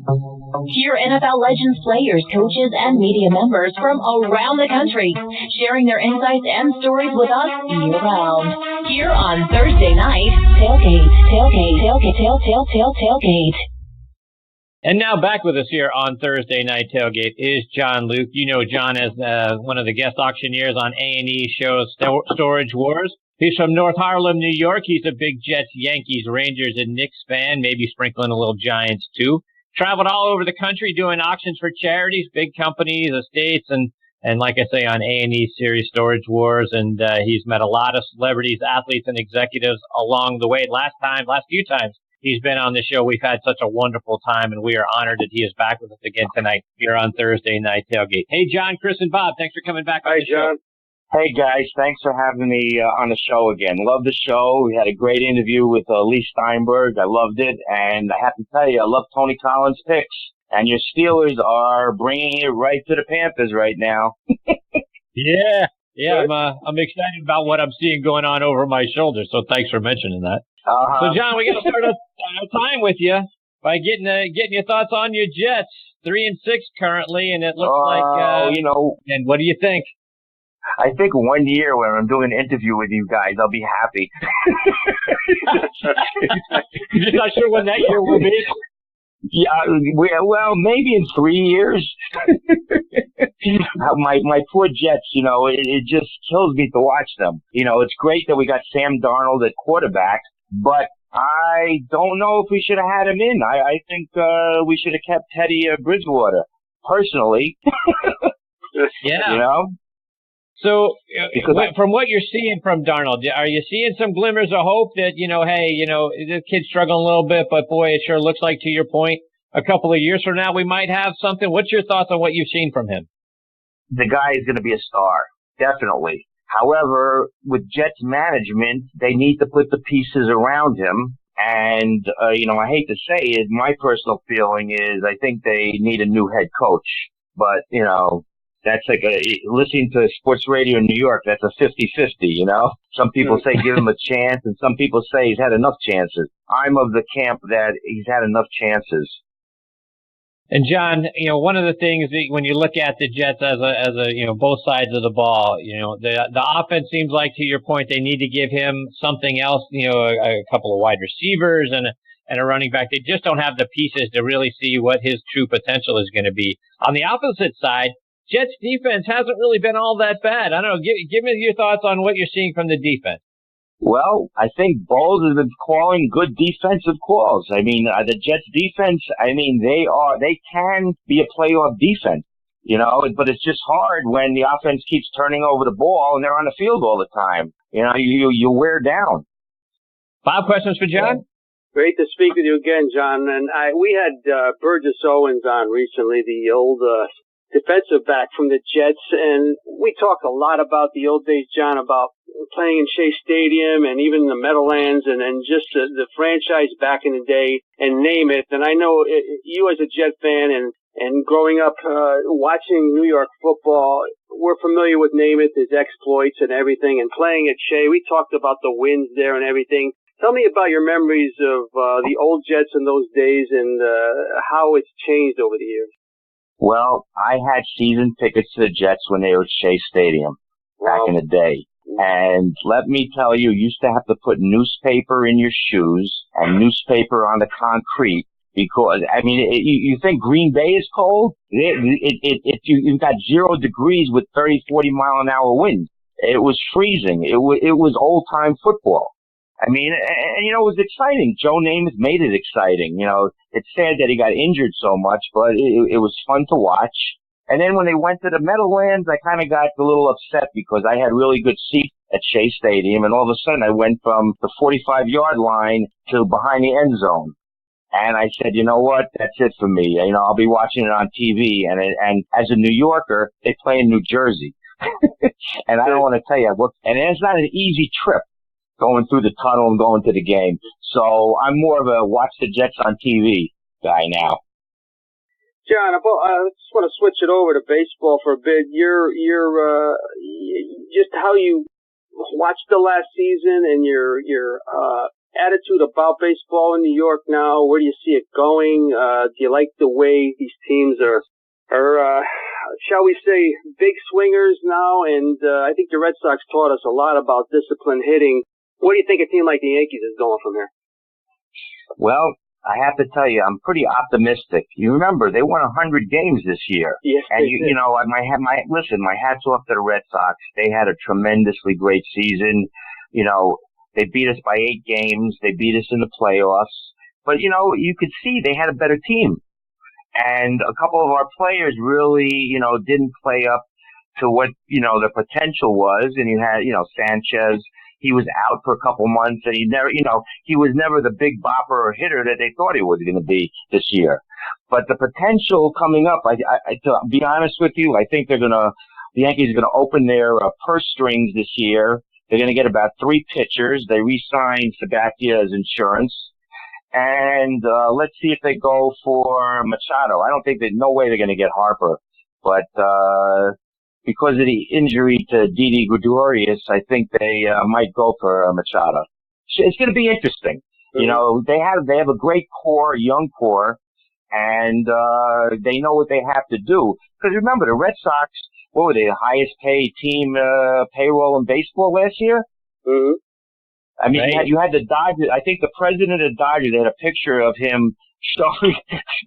Hear NFL legends, players, coaches, and media members from around the country sharing their insights and stories with us year-round. Here on Thursday night, Tailgate. And now back with us here on Thursday Night Tailgate is John Luke. You know John as one of the guest auctioneers on A&E show Storage Wars. He's from North Harlem, New York. He's a big Jets, Yankees, Rangers, and Knicks fan, maybe sprinkling a little Giants too. Traveled all over the country doing auctions for charities, big companies, estates, and like I say, on A&E series Storage Wars. And he's met a lot of celebrities, athletes, and executives along the way. Last few times he's been on the show, we've had such a wonderful time, and we are honored that he is back with us again tonight here on Thursday Night Tailgate. Hey, John, Chris, and Bob, thanks for coming back on the show. Hi, John. Hey, guys. Thanks for having me on the show again. Love the show. We had a great interview with Lee Steinberg. I loved it. And I have to tell you, I love Tony Collins' picks. And your Steelers are bringing it right to the Panthers right now. Yeah, I'm excited about what I'm seeing going on over my shoulder. So thanks for mentioning that. So, John, we got to start our time with you by getting your thoughts on your Jets. 3-6 currently, and it looks like And what do you think? I think one year when I'm doing an interview with you guys, I'll be happy. You're not sure when that year will be? Yeah, well, maybe in 3 years. my poor Jets, it just kills me to watch them. It's great that we got Sam Darnold at quarterback, but I don't know if we should have had him in. I think we should have kept Teddy Bridgewater, personally. Yeah. So, from what you're seeing from Darnold, are you seeing some glimmers of hope that, this kid's struggling a little bit, but boy, it sure looks like, to your point, a couple of years from now we might have something? What's your thoughts on what you've seen from him? The guy is going to be a star, definitely. However, with Jets management, they need to put the pieces around him. And, I hate to say it, my personal feeling is I think they need a new head coach. But, that's like listening to sports radio in New York, that's a 50-50, Some people say give him a chance, and some people say he's had enough chances. I'm of the camp that he's had enough chances. And John, one of the things that when you look at the Jets as a both sides of the ball, the offense seems like, to your point, they need to give him something else, a couple of wide receivers and a running back. They just don't have the pieces to really see what his true potential is going to be. On the opposite side, Jets defense hasn't really been all that bad. I don't know. Give me your thoughts on what you're seeing from the defense. Well, I think Bowles has been calling good defensive calls. I mean, the Jets defense, they can be a playoff defense, but it's just hard when the offense keeps turning over the ball and they're on the field all the time. You wear down. 5 questions for John? Great to speak with you again, John. And we had Burgess Owens on recently, the old defensive back from the Jets, and we talked a lot about the old days, John, about playing in Shea Stadium and even the Meadowlands and just the franchise back in the day, and name it. And I know you as a Jet fan and growing up watching New York football, we're familiar with name it, his exploits and everything, and playing at Shea. We talked about the wins there and everything. Tell me about your memories of the old Jets in those days and how it's changed over the years. Well, I had season tickets to the Jets when they were at Shea Stadium back in the day. And let me tell you, you used to have to put newspaper in your shoes and newspaper on the concrete because, you think Green Bay is cold? You've got 0 degrees with 30, 40 mile an hour winds. It was freezing. It was old time football. And it was exciting. Joe Namath made it exciting. It's sad that he got injured so much, but it was fun to watch. And then when they went to the Meadowlands, I kind of got a little upset because I had really good seats at Shea Stadium, and all of a sudden I went from the 45-yard line to behind the end zone. And I said, you know what? That's it for me. I'll be watching it on TV. And as a New Yorker, they play in New Jersey. And I don't want to tell you, and it's not an easy trip going through the tunnel and going to the game. So I'm more of a watch the Jets on TV guy now. John, I just want to switch it over to baseball for a bit. You're just how you watched the last season and your attitude about baseball in New York now? Where do you see it going? Do you like the way these teams are shall we say, big swingers now? And I think the Red Sox taught us a lot about disciplined hitting. What do you think a team like the Yankees is going from here? Well, I have to tell you, I'm pretty optimistic. You remember, they won 100 games this year. Yes, and you know, my hat's off to the Red Sox. They had a tremendously great season. You know, they beat us by 8 games. They beat us in the playoffs. But, you know, you could see they had a better team. And a couple of our players really, you know, didn't play up to what, you know, the potential was. And you had, you know, Sanchez, he was out for a couple months, and he was never the big bopper or hitter that they thought he was going to be this year. But the potential coming up, to be honest with you, I think the Yankees are going to open their purse strings this year. They're going to get about 3 pitchers. They re-signed Sabathia as insurance. And let's see if they go for Machado. I don't think no way they're going to get Harper. But because of the injury to Didi Gregorius, I think they might go for Machado. It's going to be interesting. Mm-hmm. You know, they have a great core, young core, and they know what they have to do. Because remember, the Red Sox, what were they, the highest paid team payroll in baseball last year? Mm-hmm. I mean, right. you had the Dodgers. I think the president of the Dodgers had a picture of him showing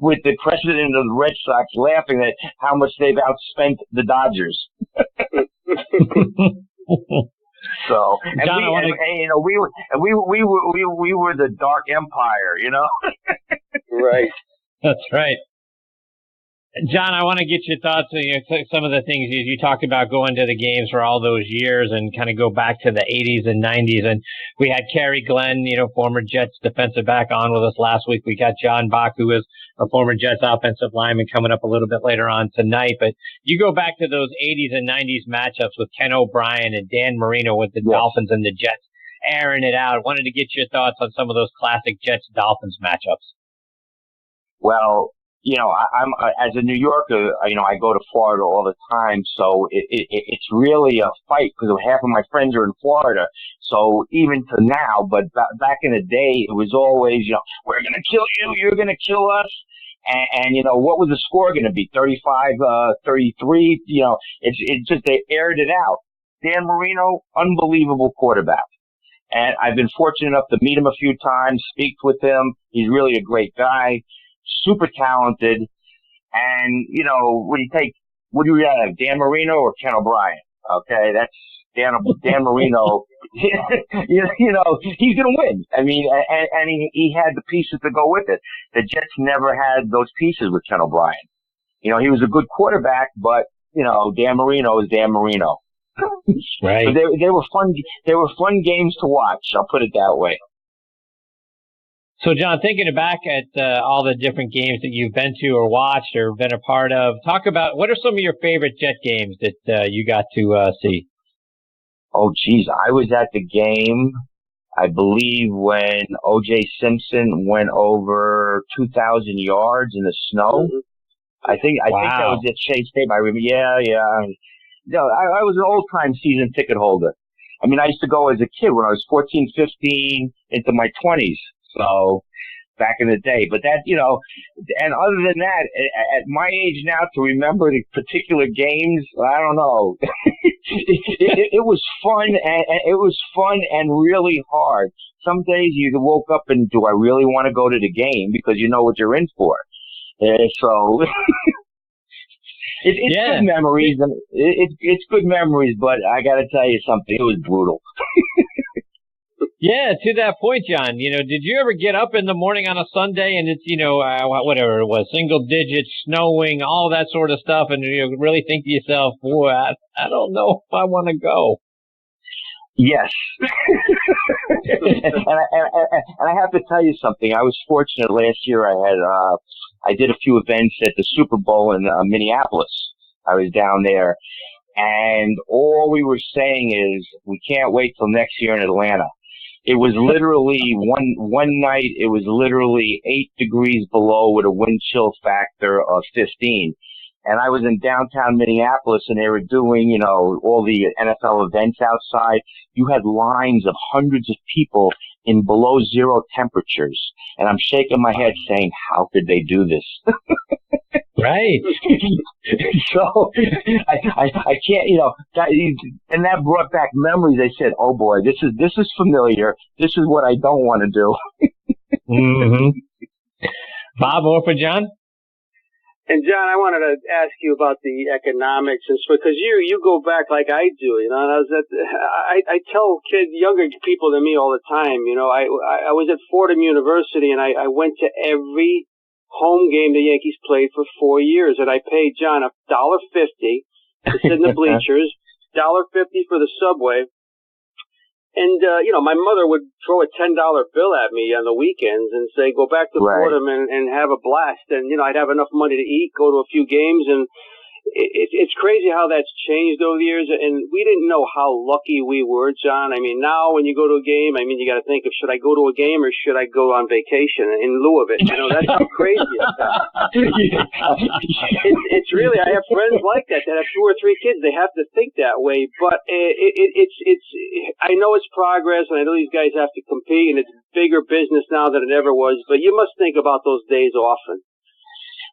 with the president of the Red Sox laughing at how much they've outspent the Dodgers. So, and John, we were the dark empire, you know? Right. That's right. John, I want to get your thoughts on some of the things you talked about going to the games for all those years and kind of go back to the 80s and 90s. And we had Kerry Glenn, you know, former Jets defensive back, on with us last week. We got John Bach, who is a former Jets offensive lineman, coming up a little bit later on tonight. But you go back to those 80s and 90s matchups with Ken O'Brien and Dan Marino with the Dolphins and the Jets, airing it out. Wanted to get your thoughts on some of those classic Jets-Dolphins matchups. Well, you know, I'm as a New Yorker, you know, I go to Florida all the time, so it's really a fight because half of my friends are in Florida. So even to now, but back in the day, it was always, you know, we're going to kill you, you're going to kill us. And, you know, what was the score going to be? 35-33? You know, it's just, they aired it out. Dan Marino, unbelievable quarterback. And I've been fortunate enough to meet him a few times, speak with him. He's really a great guy. Super talented, and you know, what do you have, Dan Marino or Ken O'Brien? Okay, that's Dan Marino. you know, he's gonna win. I mean, and he had the pieces to go with it. The Jets never had those pieces with Ken O'Brien. You know, he was a good quarterback, but you know, Dan Marino is Dan Marino. Right. So they were fun. They were fun games to watch. I'll put it that way. So, John, thinking back at all the different games that you've been to or watched or been a part of, talk about what are some of your favorite Jet games that you got to see? Oh, geez. I was at the game, I believe, when O.J. Simpson went over 2,000 yards in the snow. I think that was at Shea Stadium. I remember. Yeah. No, I was an old-time season ticket holder. I mean, I used to go as a kid when I was 14, 15, into my 20s. So back in the day, but that, you know, and other than that, at my age now, to remember the particular games, I don't know. it was fun, and it was fun and really hard. Some days you woke up and, do I really want to go to the game? Because you know what you're in for. So it's good memories, and it's good memories. But I got to tell you something, it was brutal. Yeah, to that point, John, you know, did you ever get up in the morning on a Sunday and it's, you know, whatever it was, single digits, snowing, all that sort of stuff, and you really think to yourself, boy, I don't know if I want to go? Yes. and I have to tell you something. I was fortunate last year. I did a few events at the Super Bowl in Minneapolis. I was down there, and all we were saying is, we can't wait till next year in Atlanta. It was literally one night, it was literally 8 degrees below with a wind chill factor of 15. And I was in downtown Minneapolis, and they were doing, you know, all the NFL events outside. You had lines of hundreds of people in below zero temperatures. And I'm shaking my head saying, how could they do this? Right. So I can't, and that brought back memories. I said, oh boy, this is familiar. This is what I don't want to do. Mm-hmm. Bob, or for John? And John, I wanted to ask you about the economics, and because you go back like I do, and I tell younger people than me all the time, I was at Fordham University, and I went to every home game the Yankees played for 4 years, and I paid John $1.50 to sit in the bleachers, $1.50 for the subway. And, my mother would throw a $10 bill at me on the weekends and say, go back to Fordham and have a blast. And, I'd have enough money to eat, go to a few games. And it's crazy how that's changed over the years. And we didn't know how lucky we were, John. I mean, now when you go to a game, you got to think of, should I go to a game or should I go on vacation in lieu of it? That's how crazy it's It's really, I have friends like that have 2 or 3 kids. They have to think that way. But I know it's progress, and I know these guys have to compete, and it's bigger business now than it ever was. But you must think about those days often.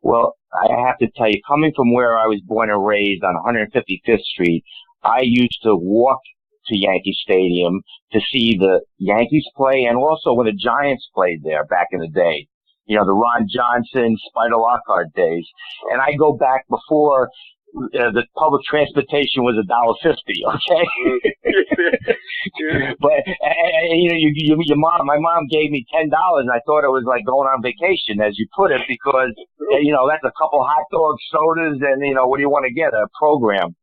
Well, I have to tell you, coming from where I was born and raised on 155th Street, I used to walk to Yankee Stadium to see the Yankees play, and also when the Giants played there back in the day. The Ron Johnson, Spider Lockhart days. And I go back before the public transportation was $1.50, okay? But my mom gave me $10, and I thought it was like going on vacation, as you put it, because that's a couple hot dogs, sodas, and what do you want to get? A program.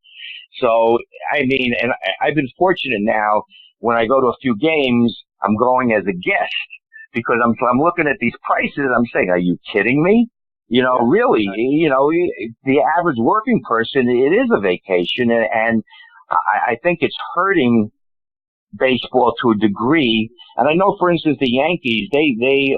So and I've been fortunate now. When I go to a few games, I'm going as a guest because I'm looking at these prices. And I'm saying, are you kidding me? Really, the average working person, it is a vacation, and I think it's hurting baseball to a degree. And I know, for instance, the Yankees, they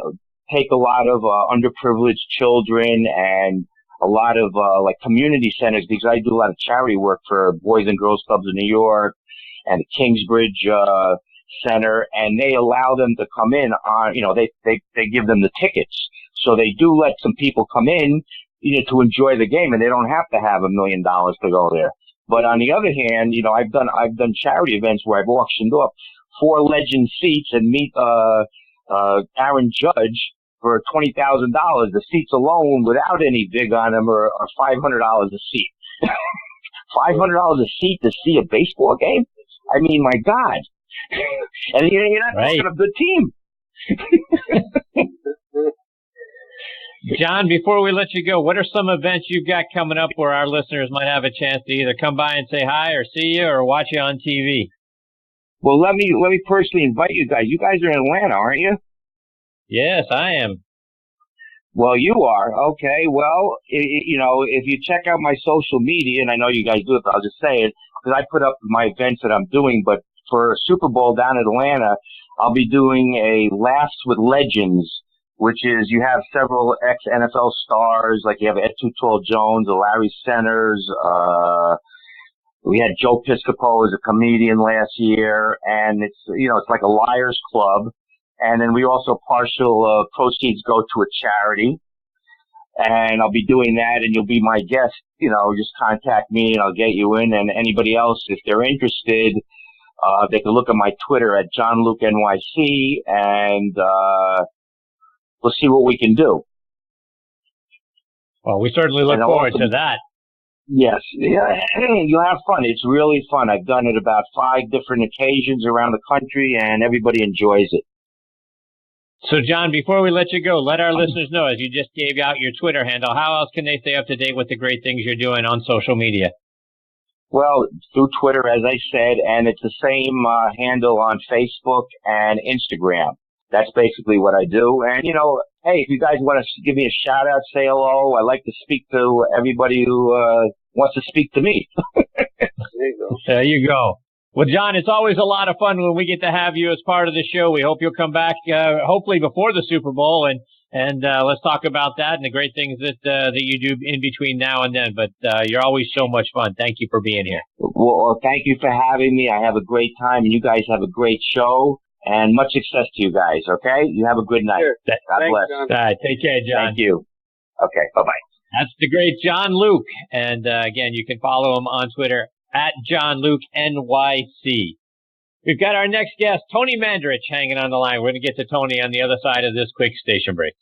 take a lot of underprivileged children and a lot of like community centers, because I do a lot of charity work for Boys and Girls Clubs in New York and the Kingsbridge Center, and they allow them to come in on, they give them the tickets. So they do let some people come in, to enjoy the game, and they don't have to have $1 million to go there. But on the other hand, I've done charity events where I've auctioned off 4 legend seats and meet Aaron Judge for $20,000. The seats alone, without any vig on them, are $500 a seat. $500 a seat to see a baseball game? I mean, my God. And you're not talking a good team. John, before we let you go, what are some events you've got coming up where our listeners might have a chance to either come by and say hi or see you or watch you on TV? Well, let me personally invite you guys. You guys are in Atlanta, aren't you? Yes, I am. Well, you are. Okay. Well, if you check out my social media, and I know you guys do it, but I'll just say it, because I put up my events that I'm doing, but for Super Bowl down in Atlanta, I'll be doing a Laughs with Legends, which is you have several ex-NFL stars, like you have Ed Too Tall Jones, Larry Centers, we had Joe Piscopo as a comedian last year, and it's like a liars club. And then we also partial proceeds go to a charity. And I'll be doing that, and you'll be my guest. Just contact me and I'll get you in. And anybody else, if they're interested, they can look at my Twitter at JohnLukeNYC, and we'll see what we can do. Well, we certainly look forward to that. Yes. Yeah, you'll have fun. It's really fun. I've done it about 5 different occasions around the country, and everybody enjoys it. So, John, before we let you go, let our listeners know, as you just gave out your Twitter handle, how else can they stay up to date with the great things you're doing on social media? Well, through Twitter, as I said, and it's the same handle on Facebook and Instagram. That's basically what I do. And, hey, if you guys want to give me a shout out, say hello. I like to speak to everybody who wants to speak to me. There you go. There you go. Well, John, it's always a lot of fun when we get to have you as part of the show. We hope you'll come back, hopefully before the Super Bowl, and let's talk about that and the great things that you do in between now and then. But you're always so much fun. Thank you for being here. Well, thank you for having me. I have a great time, and you guys have a great show. and much success to you guys, okay? You have a good night. Sure. God Thanks, bless. John. All right, take care, John. Thank you. Okay, bye-bye. That's the great John Luke. And again, you can follow him on Twitter at John Luke NYC. We've got our next guest, Tony Mandarich, hanging on the line. We're going to get to Tony on the other side of this quick station break.